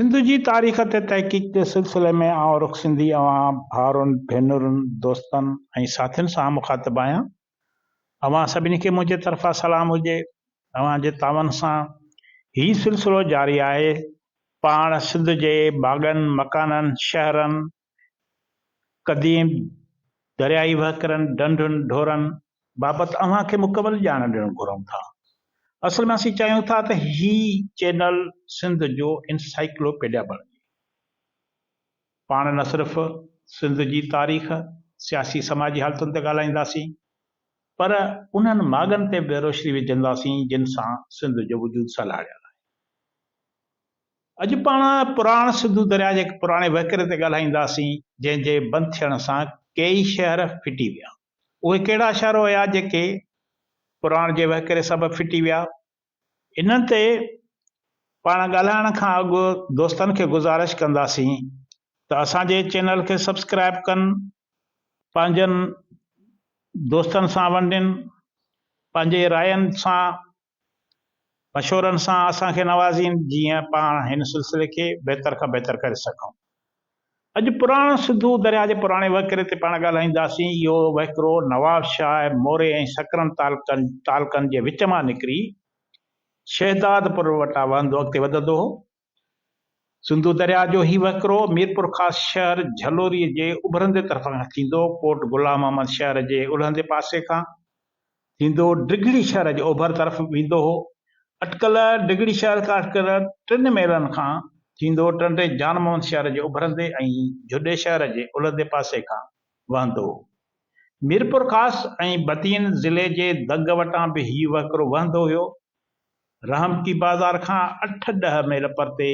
सिंध जी तारीख़ ते तहक़ीक़ के सिलसिले में आउं रुख सिंधी अवां भाउरुनि भेनरुनि दोस्तनि ऐं साथियुनि सां मुखातिब आहियां। अवां सभिनी खे मुंहिंजे तरफ़ां सलाम हुजे। अवांजे तावन सां ही सिलसिलो जारी आहे। पाण सिंध जे बाग़नि मकाननि शहरनि क़दीम दरियाई वहकरनि ढंढुनि ढोरनि बाबति अव्हां खे मुकमल ॼाण ॾियणु घुरूं था। असल में असीं चाहियूं था त ही चैनल सिंध जो इंसाइक्लोपीडिया बणे। पाण न सिर्फ़ सिंध जी तारीख़ सियासी समाजी हालतुनि ते ॻाल्हाईंदासीं, पर उन्हनि माॻनि ते बि रोशनी विझंदासीं जिन सां सिंध जो वजूद सलाहियल आहे। अॼु पाण पुराण सिंधु दरिया जे पुराणे वहकिरे ते ॻाल्हाईंदासीं जंहिंजे बंदि थियण सां कई शहर फिटी विया। उहे कहिड़ा शहर हुया जेके पुराण जे वहकिरे सबबु फिटी विया? इन्हनि ते पाण ॻाल्हाइण खां अॻु दोस्तनि खे गुज़ारिश कंदासीं त असांजे चैनल खे सब्सक्राइब कनि, पंहिंजनि दोस्तनि सां वंडनि, पंहिंजे रायनि सां मशवरनि सां असांखे नवाज़ीनि, जीअं पाण हिन सिलसिले खे बहितर खां बहितर करे सघूं। अॼु पुराण सिंधु दरिया जे पुराणे वहकिरे ते पाण ॻाल्हाईंदासीं। इहो वहकिरो नवाब शाह मोरे ऐं सकरन तालकनि जे विच मां निकिरी शहदादपुर वटां अॻिते वधंदो हो। सिंधु दरिया जो ही वहकिरो मीरपुर ख़ासि शहर झलोरी जे उभरंदे तरफ़ खां थींदो, कोट गुलाम अहमद शहर जे उलहंदे पासे खां थींदो, डिगड़ी शहर जे ओभर तरफ़ वेंदो हो। अटकल डिगड़ी शहर खां अटकल 3 मेलनि खां थींदो टंडे जान मोहन शहर जे उभरंदे ऐं झुडे शहर जे उलहंदे पासे खां वहंदो हो। मीरपुर ख़ासि ऐं बतीन ज़िले जे दग वटां बि हीउ वहकिरो वहंदो हुयो। रहमकी बाज़ार खां 8-10 मेल परते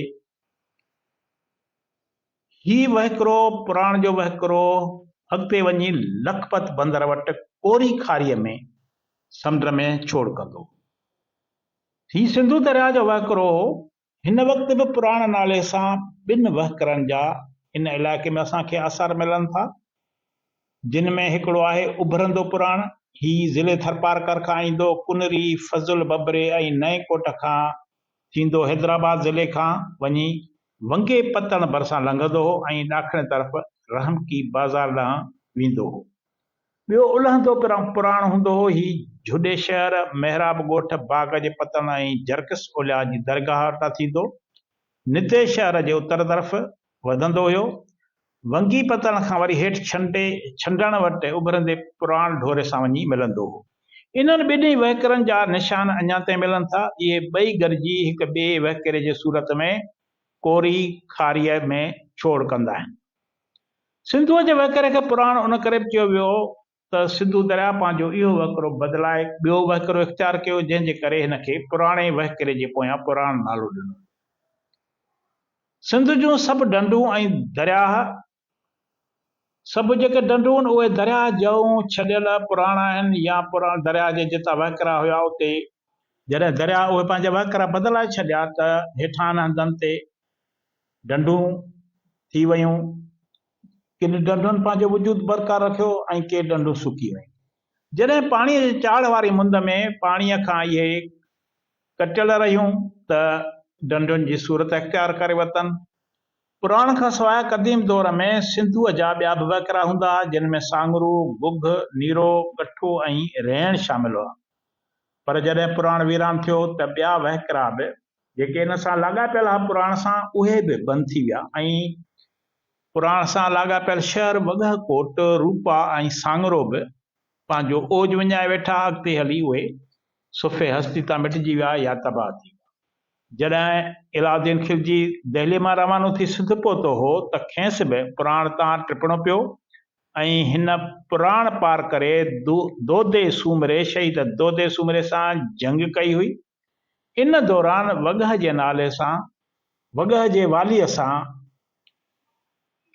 ही वहकिरो पुराण जो वहकिरो अॻिते वञी लखपत बंदर वटि कोरी खारीअ में समुंड में छोड़ कंदो। ही सिंधु दरिया जो वहकिरो हिन वक़्त बि पुराण नाले सां 2 वहकिरनि जा इन इलाइक़े में असांखे आसार मिलनि था, जिन में हिकिड़ो आहे उभरंदो पुराण। ही ज़िले थरपारकर खां ईंदो, कुनरी फज़ुल बबरे ऐं नए कोट खां थींदो हैदराबाद ज़िले खां वञी वंगे पतन भरिसां लंघंदो हो ऐं ॾाखिणे तरफ़ रहमकी बाज़ार ॾांहुं वेंदो हो। ॿियो उलहंदो पुराण हूंदो हो ही झुडे शहर मेहराब ॻोठ बाग जे पतन ऐं जरकिस ओलिया जी दरगाह वटां थींदो निते शहर जे उत्तर तरफ़ वधंदो हुयो। वंगी पतन खां वरी हेठि छंडण वटि उभरंदे पुराण ढोरे सां वञी मिलंदो हो। इन्हनि 2 वहकिरनि जा निशान अञा ताईं मिलनि था। इहे ॿई गॾिजी हिक ॿिए वहकिरे जे सूरत में कोरी खारीअ में छोड़ कंदा आहिनि। सिंधूअ जे वहकिरे खे पुराण उन करे बि चयो वियो त सिंधु दरिया पंहिंजो इहो वहकिरो बदिलाए ॿियो वहकिरो इख़्तियार कयो, जंहिंजे करे हिन खे पुराणे वहकिरे जे पोयां पुराण नालो ॾिनो। सिंध जूं सभु ढंढूं ऐं दरिया, सभु जेके ढंढूं आहिनि उहे दरिया जऊं छॾियल पुराणा आहिनि या पुराण दरिया जे जितां वहकिरा हुया उते जॾहिं दरिया उहे पंहिंजा वहकिरा बदिलाए छॾिया त हेठां हंधनि ते ढंढूं थी वियूं। किन ढंढुनि पंहिंजो वजूद बरक़रार रखियो ऐं के ढंढूं सुकी वियूं। जॾहिं पाणीअ जे चाढ़ वारी मुंद में पाणीअ खां इहे कटियल रहियूं त ढंढुनि जी सूरत इख़्तियार करे वरितनि। पुराण खां सवाइ क़दीम दौर में सिंधूअ जा ॿिया बि वहकिरा हूंदा, जिन में सांगरू, बुघ, नीरो, कठो ऐं रेण शामिल हुआ। पर जॾहिं पुराण वीरान थियो त ॿिया वहकिरा बि जेके इन सां लाॻापियल हुआ पुराण सां, उहे बि बंदि थी विया ऐं पुराण सां लाॻापियल शहर वॻह कोट, रूपा ऐं सांगरो बि पंहिंजो ओज विञाए वेठा। अॻिते हली उहे सुफ़े हस्ती तां मिटिजी विया या तबाह थी विया। जॾहिं इलाउद्दीन खिलजी दिल्ली मां रवानो थी सिंध पहुतो हो त खेसि बि पुराण तां टिपणो पियो ऐं हिन पुराण पार करे दोदे सूमरे शहीद दोदे सूमरे सां जंग कई हुई। इन दौरान वॻह जे नाले सां वॻह जे वालीअ सां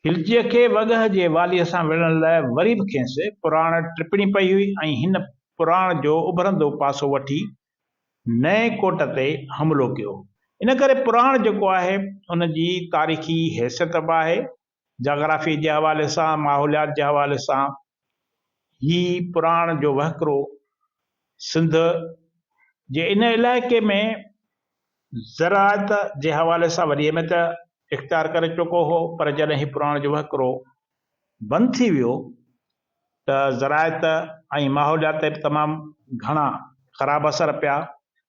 खिलजीअ खे वॻह जे वालीअ सां विढ़ण लाइ वरी बि खेसि पुराण टिपणी पई हुई ऐं हिन पुराण जो उभरंदो पासो वठी नए कोट ते हमिलो कयो। इन करे पुराण जेको आहे उन जी तारीख़ी हैसियत बि आहे। जाग्राफी जे हवाले सां, माहौलियात जे हवाले सां ही पुराण जो वहकिरो सिंध जे इन इलाइक़े में ज़राअत जे हवाले सां वरी में त इख़्तियार करे चुको हो, पर जॾहिं ही पुराण जो वहिकिरो बंदि थी वियो त ज़रायत ऐं माहौलियात ते बि तमामु घणा ख़राब असर पिया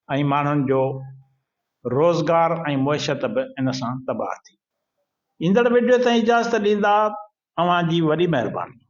ऐं माण्हुनि जो रोज़गार ऐं मुइशत बि इन सां तबाह थी। ईंदड़ वीडियो ताईं इजाज़त ॾींदा, तव्हांजी वॾी महिरबानी।